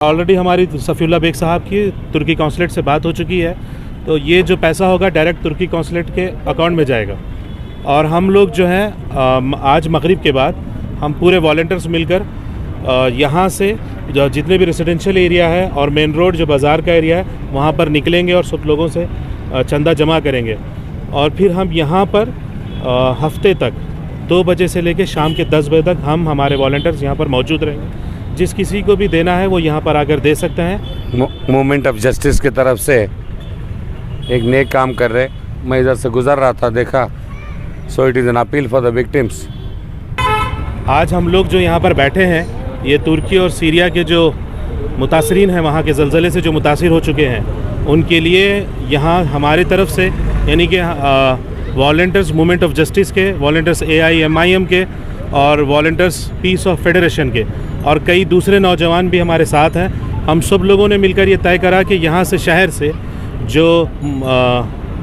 Already हमारी Safiullah bag साहब की तुर्की कौंसलेट से बात हो चुकी है, तो ये जो पैसा होगा डायरेक्ट तुर्की कौंसलेट के अकाउंट में जाएगा। और हम लोग जो हैं आज मगरिब के बाद हम पूरे वॉलंटियर्स मिलकर यहाँ से जो जितने भी रेसिडेंशियल एरिया है और मेन रोड जो बाज़ार का एरिया है वहाँ पर निकलेंगे और सब लोगों से चंदा जमा करेंगे। और फिर हम यहाँ पर हफ्ते तक 2 बजे से लेकर शाम के 10 बजे तक हम हमारे वॉलंटियर्स यहाँ पर मौजूद रहेंगे। जिस किसी को भी देना है वो यहाँ पर आकर दे सकते हैं। मूवमेंट ऑफ जस्टिस की तरफ से एक नेक काम कर रहे, मैं इधर से गुजर रहा था, देखा, so it is an appeal for the victims. आज हम लोग जो यहाँ पर बैठे हैं ये तुर्की और सीरिया के जो मुतासरीन हैं, वहाँ के ज़लज़ले से जो मुतासिर हो चुके हैं, उनके लिए यहाँ हमारी तरफ से यानी कि वॉलंटियर्स मूवमेंट ऑफ जस्टिस के, वॉलंटियर्स AIMIM के और वॉलंटियर्स पीस ऑफ फेडरेशन के और कई दूसरे नौजवान भी हमारे साथ हैं। हम सब लोगों ने मिलकर ये तय करा कि यहाँ से शहर से जो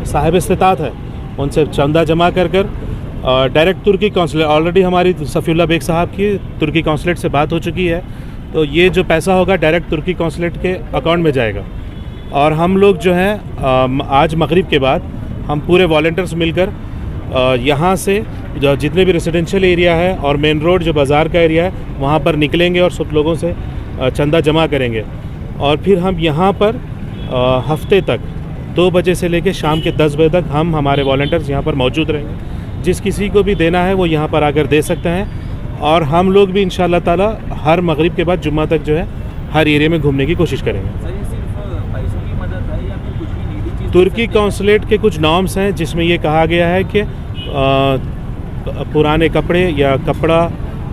साहिब इस्तिताअत है उनसे चंदा जमा कर डायरेक्ट तुर्की कौंसलेट, ऑलरेडी हमारी सफ़ीउल्लाह बेग साहब की तुर्की कौंसलेट से बात हो चुकी है, तो ये जो पैसा होगा डायरेक्ट तुर्की कौंसलेट के अकाउंट में जाएगा। और हम लोग जो हैं आज मगरिब के बाद हम पूरे वॉलंटियर्स मिलकर यहाँ से जो जितने भी रेसिडेंशियल एरिया है और मेन रोड जो बाज़ार का एरिया है वहाँ पर निकलेंगे और सब लोगों से चंदा जमा करेंगे। और फिर हम यहाँ पर हफ्ते तक 2 बजे से लेकर शाम के 10 बजे तक हम हमारे वॉलंटियर्स यहाँ पर मौजूद रहेंगे। जिस किसी को भी देना है वो यहाँ पर आकर दे सकते हैं। और हम लोग भी इंशाअल्लाह ताला हर मगरिब के बाद जुम्मा तक जो है हर एरिया में घूमने की कोशिश करेंगे। तुर्की कौंसलेट के कुछ नॉर्म्स हैं जिसमें ये कहा गया है कि पुराने कपड़े या कपड़ा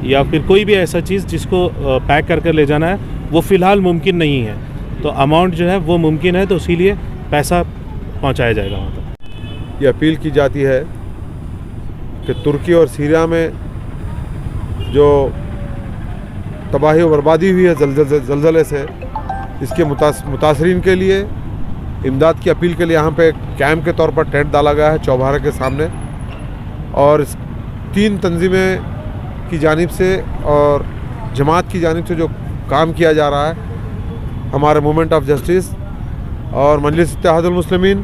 या फिर कोई भी ऐसा चीज़ जिसको पैक कर ले जाना है वो फ़िलहाल मुमकिन नहीं है, तो अमाउंट जो है वो मुमकिन है, तो इसीलिए पैसा पहुंचाया जाएगा वहाँ तक। ये अपील की जाती है कि तुर्की और सीरिया में जो तबाही और बर्बादी हुई है ज़लज़ले से, इसके मुतासरीन के लिए इमदाद की अपील के लिए यहाँ पे कैंप के तौर पर टेंट डाला गया है चौबारा के सामने। और 3 तंजीमें की जानिब से और जमात की जानिब से जो काम किया जा रहा है, हमारे मूवमेंट ऑफ जस्टिस और मजलिस इत्तेहादुल मुस्लिमीन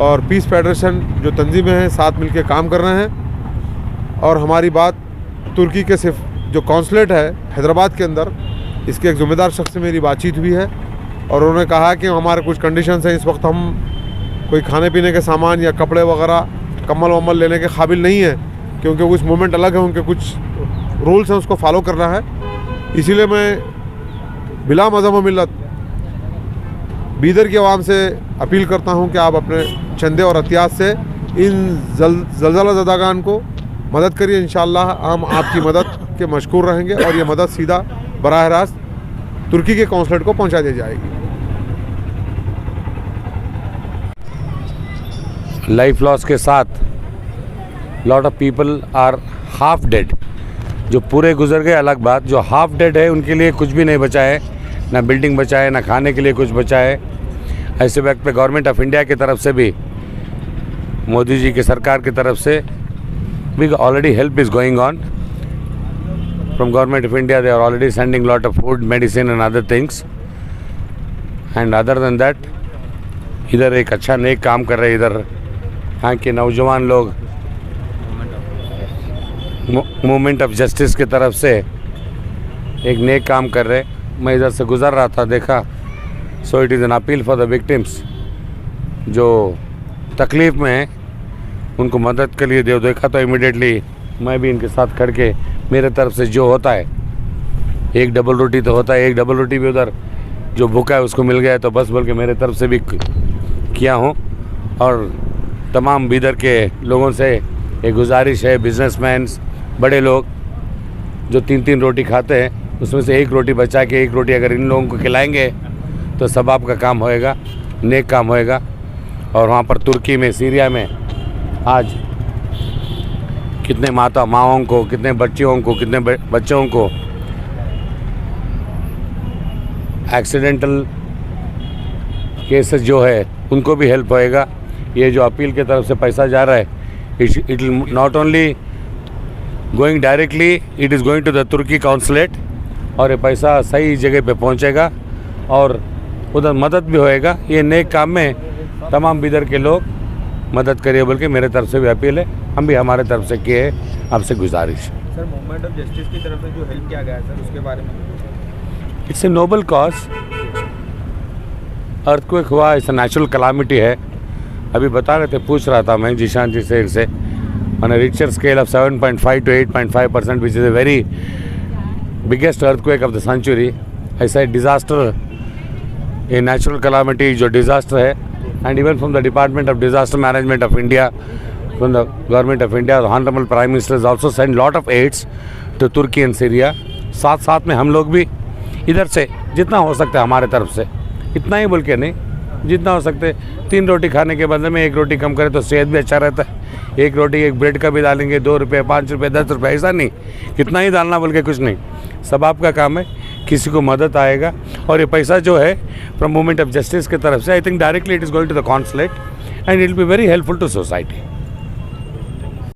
और पीस फेडरेशन जो तंजीमें हैं साथ मिलकर काम कर रहे हैं। और हमारी बात तुर्की के सिर्फ जो कौंसलेट है हैदराबाद के अंदर, इसके एक ज़िम्मेदार शख्स से मेरी बातचीत हुई है और उन्होंने कहा कि हमारे कुछ कंडीशंस हैं, इस वक्त हम कोई खाने पीने के सामान या कपड़े वगैरह कम्बल वम्बल लेने के काबिल नहीं है, क्योंकि कुछ मूवमेंट अलग है, उनके कुछ रूल्स हैं, उसको फॉलो करना है। इसीलिए मैं बिला मज़हब व मिल्लत बीदर की आवाम से अपील करता हूं कि आप अपने चंदे और अतियात से इन ज़लज़ला ज़दागान को मदद करिए। इंशाअल्लाह हम आपकी मदद के मशकूर रहेंगे और ये मदद सीधा बराह रास्त तुर्की के कौंसलेट को पहुंचा दी जाएगी। लाइफ लॉस के साथ lot of people are half dead. जो पूरे गुजर गए अलग बात, जो हाफ डेड है उनके लिए कुछ भी नहीं बचा है, ना बिल्डिंग बचा है, ना खाने के लिए कुछ बचा है। ऐसे वक्त पे गवर्नमेंट ऑफ इंडिया की तरफ से भी, मोदी जी की सरकार की तरफ से भी already help is going on from government of India. They are already sending lot of food, medicine and other things. And other than that इधर एक अच्छा नेक काम कर रहे हैं। इधर यहाँ के नौजवान लोग मूवमेंट ऑफ जस्टिस की तरफ से एक नेक काम कर रहे, मैं इधर से गुजर रहा था, देखा, so it is an appeal for the victims. जो तकलीफ़ में हैं उनको मदद के लिए देखा तो इमीडिएटली मैं भी इनके साथ खड़ के मेरे तरफ से जो होता है, एक डबल रोटी तो होता है, एक डबल रोटी भी उधर जो भूखा है उसको मिल गया है तो बस बोल के मेरे तरफ से भी किया हूँ। और तमाम बीदर के लोगों से एक गुजारिश है, बिजनेसमैन, बड़े लोग जो 3-3 रोटी खाते हैं उसमें से 1 रोटी बचा के 1 रोटी अगर इन लोगों को खिलाएंगे तो सबाब का काम होएगा, नेक काम होएगा। और वहाँ पर तुर्की में, सीरिया में आज कितने माँओं को, कितने बच्चियों को, कितने बच्चों को एक्सीडेंटल केसेस जो है उनको भी हेल्प होएगा। ये जो अपील की तरफ से पैसा जा रहा है, it will not only going directly, it is going to the Turkey consulate और ये पैसा सही जगह पे पहुंचेगा और उधर मदद भी होएगा। ये नेक काम में तमाम बिदर के लोग मदद करिए बोल के मेरे तरफ से भी अपील है, हम भी हमारे तरफ से किए हैं, आपसे गुजारिश। सर मूवमेंट ऑफ जस्टिस की तरफ से जो हेल्प किया गया है सर उसके बारे में? It's a noble cause. Earthquake हुआ, इट्स अ नेचुरल कलामिटी है। अभी बता रहे थे, पूछ रहा था मैं जीशान जी से on a Richter scale of 7.5 to 8.5%, which is a very biggest earthquake of the century. ऐसा डिज़ास्टर, ये नेचुरल कलामिटी जो डिज़ास्टर है, and even from the department of disaster management of India, from the government of India, honourable prime minister is also send lot of aids to Turkey and Syria. साथ साथ में हम लोग भी इधर से जितना हो सकता है हमारे तरफ से, इतना ही बोल के नहीं, जितना हो सकते 3 रोटी खाने के बदले में 1 रोटी कम करें तो सेहत भी अच्छा रहता है। 1 रोटी 1 ब्रेड का भी डालेंगे, 2 रुपये, 5 रुपये, 10 रुपये, ऐसा नहीं, कितना ही डालना बोल के कुछ नहीं, सब आपका काम है, किसी को मदद आएगा। और ये पैसा जो है फ्रॉम मूवमेंट ऑफ जस्टिस की तरफ से, I think directly it is going to the consulate and it will be very helpful to society.